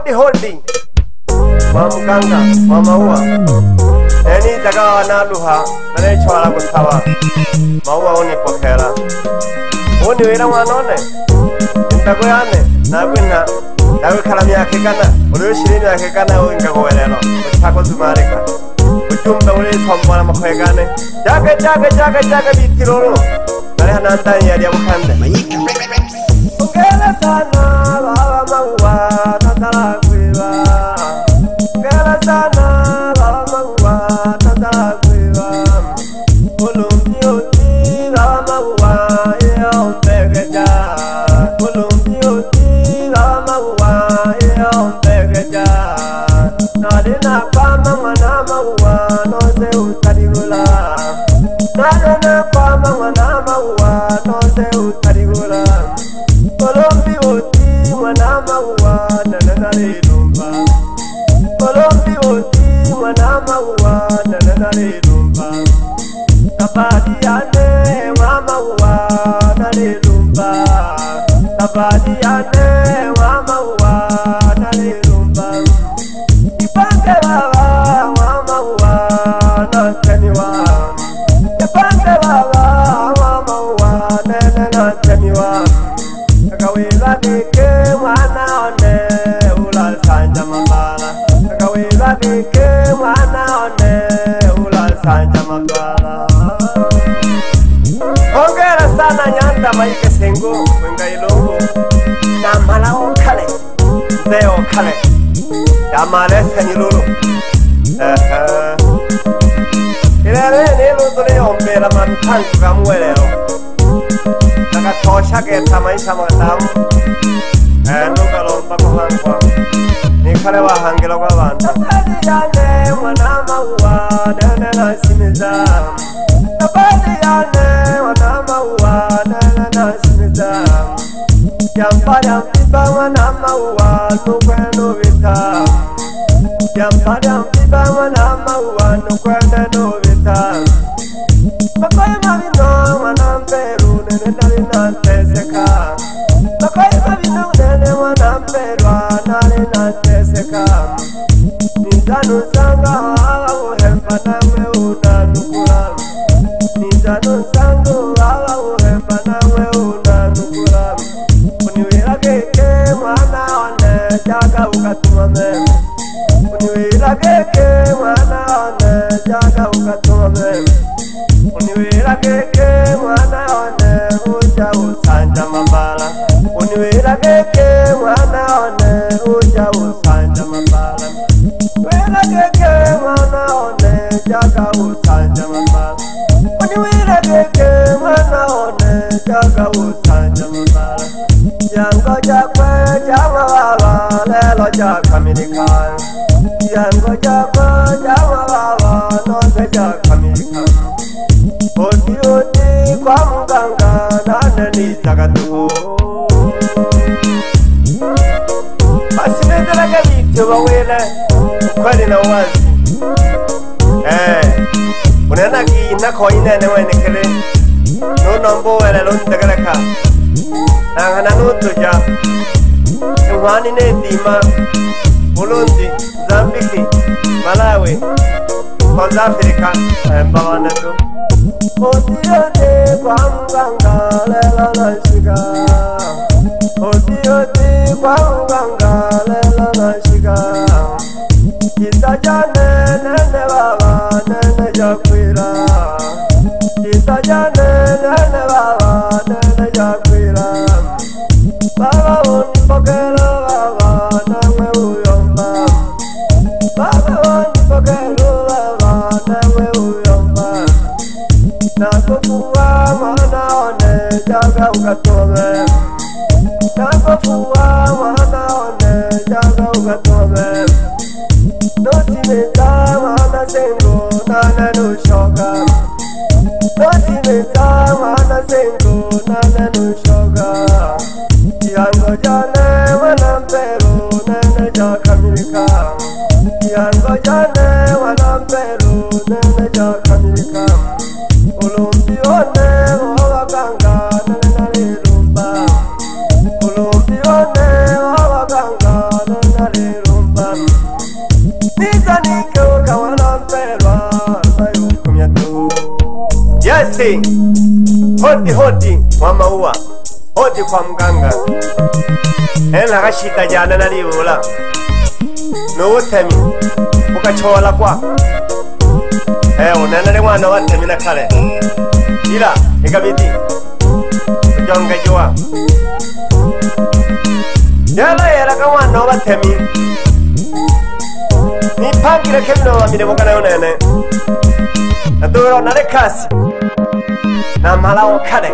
hodi Mamukanga, mamaua Eni daga na luha Nane chwala kusawa Maua uni pokera Uni wira wanone Intago yane Nagwina Nawe kalami yake kana Ulu shirini yake kana uinga kuwelelo Uchako zumarika Ujumba uli sombona makwegane Jaga bitirolo Nare hanandani yari ya mukande Ukele sana baba maua Tatala kuiva Ukele sana baba maua Tatala kuiva Ulumti uti baba maua Iya umpegeja Ulumti uti baba maua Iya umpegeja Nadina kwama mwana maua Nose utarigula Nadina kwama mwana maua Nose utarigula Kolombi oti mwana maua Nananare lumba Kolombi oti mwana maua Nananare lumba Tapadi yane mama maua Nare lumba Tapadi yane mama maua Nare lumba Ipange baba mama maua Nataniwa Ipange baba mama maua Nataniwa Kawila dike mwana one Ula sanja mambala Kawila dike mwana one Ula sanja mambala Ongera sana nyanda maike sengu Wenga ilungu Namala okale Ze okale Yamale senilulu Ilere nilu tuli ombela mantangu kamwelelo Nakatosha geta maisha matamu Nuka lompa kuhangwa Nikale wahangilo kwa bantu Napadi yane mwana maua Nene nasimiza Napadi yane mwana maua Nene nasimiza Yampadi yampiba mwana maua Nukwenu vita Yampadi yampiba mwana maua Nukwenu vita Makoye mabino mwana mperu Nene nari nateseka Makoye mabino nene mwana mperwa Nari nateseka Nizanu zanga hawa uhemba nawe unanukula Nizanu zangu hawa uhemba nawe unanukula Uniwira keke mwana one Jaga ukatuma meme Uniwira keke mwana one Jaga ukatuma meme Uniwira keke mwana one Uja usanja mambala Uniwira keke mwana one Uja usanja mambala Uniwira keke mwana one Jaga usanja mambala Uniwira keke mwana one Jaga usanja mambala Yango jakwe jama baba Lelo jakamirika Yango jakwe jama baba Nose jakamirika Oti kwa muganga nane nizagatuhu Basinezeraga bityo bawele Kweli na wazi Unenagi nako inene wenekele Nunombo wele lundagaraka Nangana nutuja Nwani nedima Burundi, Zambiki, Malawi South Africa Mbawanatu Oti kwa muganga lela nashiga Oti kwa muganga lela nashiga Itajane nene baba nene jakwira Itajane nene baba nene jakwira Baba unipokelo baba nawe uyomba Baba unipokelo baba nawe uyomba Nakufuwa mwana one jaga ukatome Nakufuwa mwana one jaga ukatome Nosimeza mwana sengo nane nushoga Nosimeza mwana sengo nane nushoga Yango jane mwana mpero nene jakamirika Yango jane mwana mpero nene jakamirika Ulumbi one wabaganga nene nalilumba Ulumbi one wabaganga nene nalilumba hodi wa maua, hodi kwa mganga. Nakashita jana nalibula n'ubutemi ukacola kwa unanale mwana watemi na kale ila ikabidi kujongejiwa yala ka mwana wabatemi nipangire kebino bamire bokana yonene nadoro nale kasi na malawo kale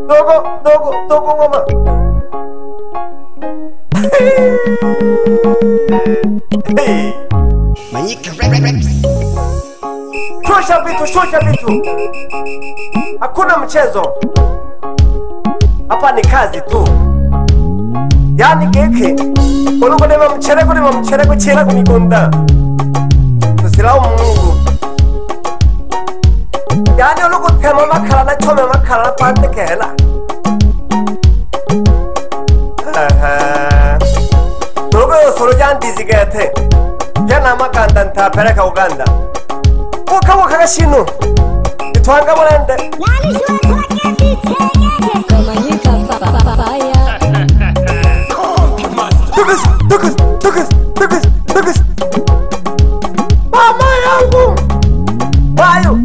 Dogo ngoma. Hey. Manyika Rex. Shosha vitu. Hakuna mchezo. Hapa ni kazi tu. Yani keke. Uluko nema mchereko chela kumigunda. Tusilao Mungu. Yani uluko tema makala na chome makala na pante kehela. Dogo solo janti zigete. Jana makanda ntapeleka Uganda. Waka gashino. Itwanga mulende. Yani shua kwa kitenge. Komanyika papaya. Tukus. Mama yangu. Bayo.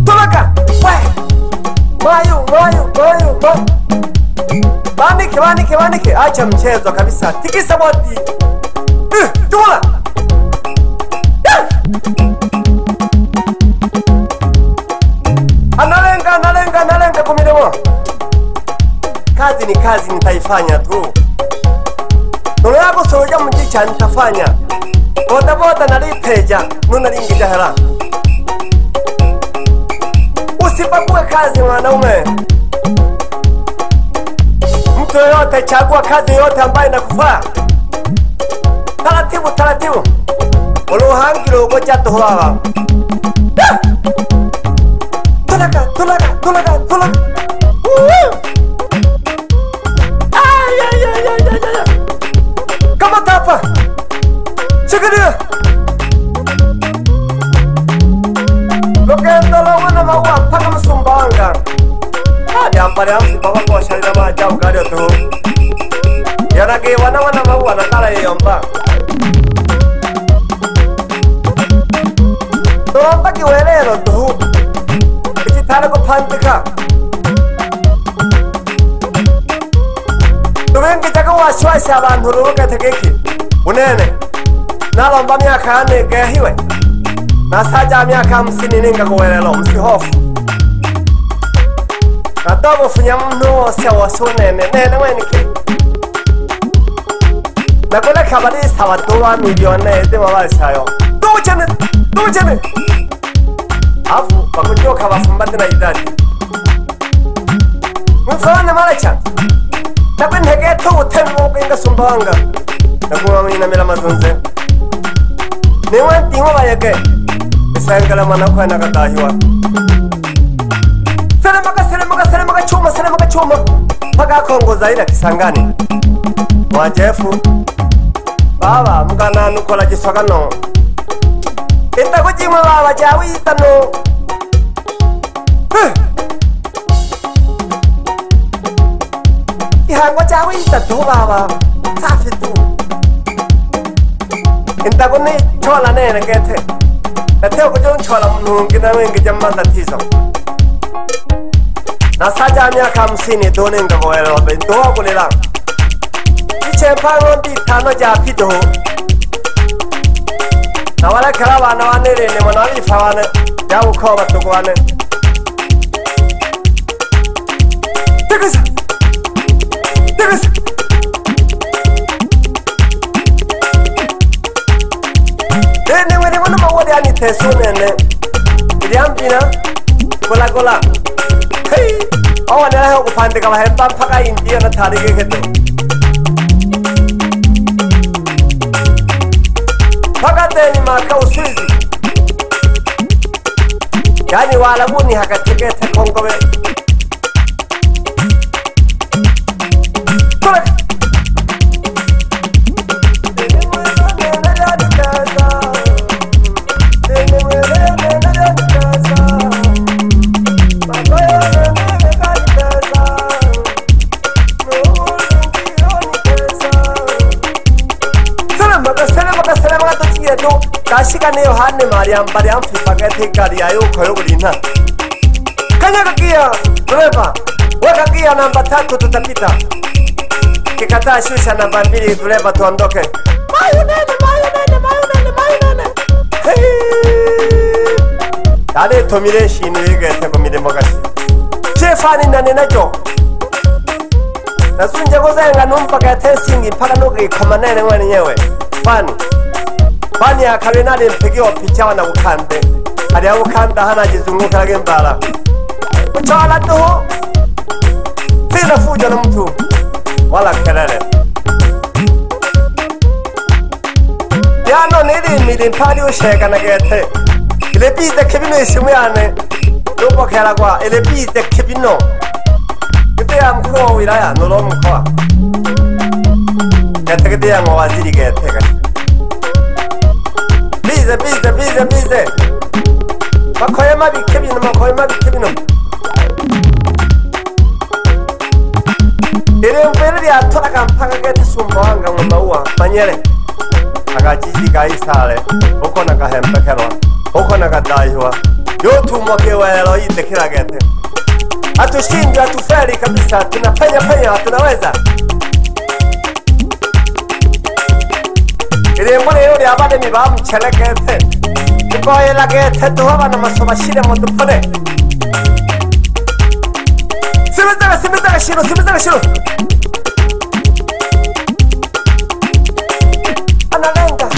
Tolaka. Bayo. Banike. Acha mchezo kabisa. Tikisa bodi. Tula. Analenga kumidomo. Kazi ni kazi, nitaifanya tu. Nolo yako soja mjicha nitafanya. Boda naliteja, nuna ringija hela. Usipakue kazi mwanaume. Mtu yote chagua kazi yote ambayo inakufaa. Taratibu. Uluhangiro ugoja tuhuwawa. Tulaga. Kama tapa. Chikadia. Lokendo wana maua paka msumbanga. Hadi ampare amsi baba kwa shalina maja ugari tu. Yanage wana maua nakala yomba. Tomba kiwelero tu. Ikitana kupandika. Tumengi taka wasiwasi abantu rubuga tegeki. Unene. Nalomba myaka 4 gahiwe. Nasaja myaka 50 ninga kuwelelo msihofu. Natogo funya mnu wose wasonene nene wenike. Nakule kabali sawa dola milioni ede mabasayo. Dujene. Afu bakujoka bafumbate na idadi. Mfana malacha. Nakwenhege to utemu kwinga sumbanga. Nakuwa mwina mila mazunze. Niwa tingo bayake. Isangala mana kwa nakatahiwa. Seremaka chuma. Paka Kongo zaida Kisangani. Mwajefu. Baba mgana nukola jiswagano. Ita kujima baba jawi itano. Ihango jawi itatu baba. Safi tu. Ita kuni chola nene kete. Nateo kujon chola mnungi na wengi jamanda tizo. Nasaja myaka 50 donenga goelo be dogo lela. Ichempango bitano japido. Nawala kala bana wanere ne manali fawane yawo ko batugwane. Tikisa. Ene wene wana mawodi ani tesonene. Iliambina gola. Hey, awa nela ho kupande kama hemba mpaka India na tarike keto. Paka teni maka Uswizi. Yani wala muni hakatike te Kongo be. Yohane Mariam Bariam Fipagati Kariayo Koyolina Kanyagakia Dreva Wakakia namba 3 tutapita Kikataa shusha namba 2 dreva tuondoke Mayonene Dale tomire shinu yigete komire mogasi Chefani nane nacho Nasunje gozenga numpaka testing mpaka nuki kamanene wani nyewe Bani akabena ni mpigio picha wana ukande Hali ya ukanda hana jizunguka lage mbala Uchawala tuho Sina fuja na mtu Wala kelele Yano nili mili mpali usheka na gete Ile bize kibino ishimu yane Lupo kera kwa ile bize kibino Gite ya mkua wilaya nulo mkua Gete gite ya mwaziri gete Bize Makoye mabi kibino Ile mbele ya tola kampaka gete sumboanga mbaua manyere Agajiji gaisale Oko nakahembe kerwa Oko nakadaiwa Yotu mwoke welo ite kila gete Atushindi atuferi kabisa tunapenya tunaweza Ile mbele yuri abade mibamu mchele gete Nikoye la gete tuhoba na masoma shire motupone Simizega shiro Analenga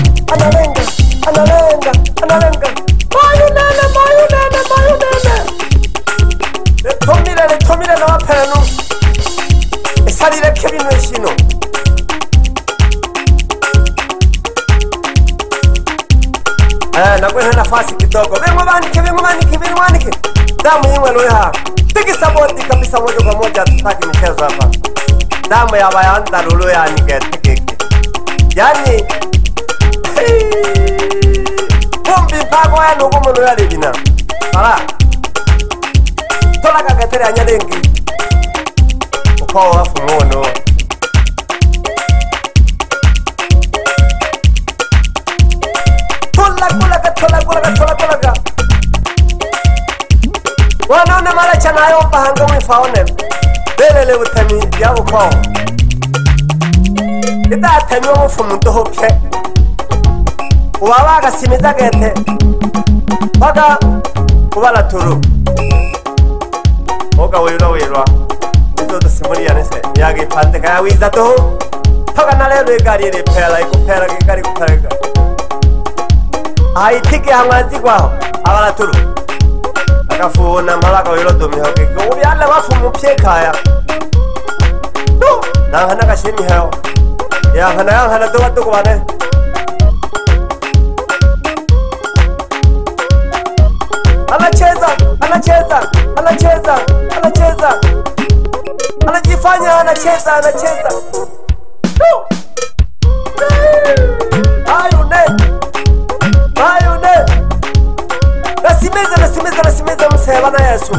Mayonene Tomire na wapenu Esalire kebino eshino Nagwe nafasi kidogo Vengo manike Damu yimwe loya Tiki saboti kabisa moja kwa moja tutaki mchezo hapa Damu ya bayanda lulu ya nige tiki Yani Pumbi mpago ya nugu munu ya libina Kala Tola kakatere anyadengi Ukao wafu mwono Tola Wanaone mara chana yomba hanga wifaone Belele utemi ya ukao Ita atemi wa mfumu ndohoke Uwawaga simiza gete Waka Uwala turu Oga wirwa Nitoto simuri ya nese Yagi pante kaya wiza toho Toga nalelu igari ili pela Ikupela kikari kupeleka Haitiki hangazi kwao Awala turu Akafuuna malaka wilo dumi hoki Ubi ale wafu mpye kaya Nangana kashimi heo Yangana tuwa tuku wane Anajifanya anacheza Ayune Nasimeza mseba na Yesu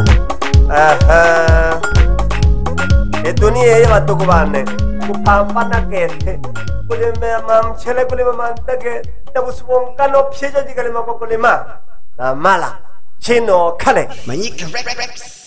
Dunia ye watuku bane Kupambana gete Kulima mchele kulima mandage Tabusubonga no pyeja jikalima kwa kulima Na mala Chino kale Manyika Rex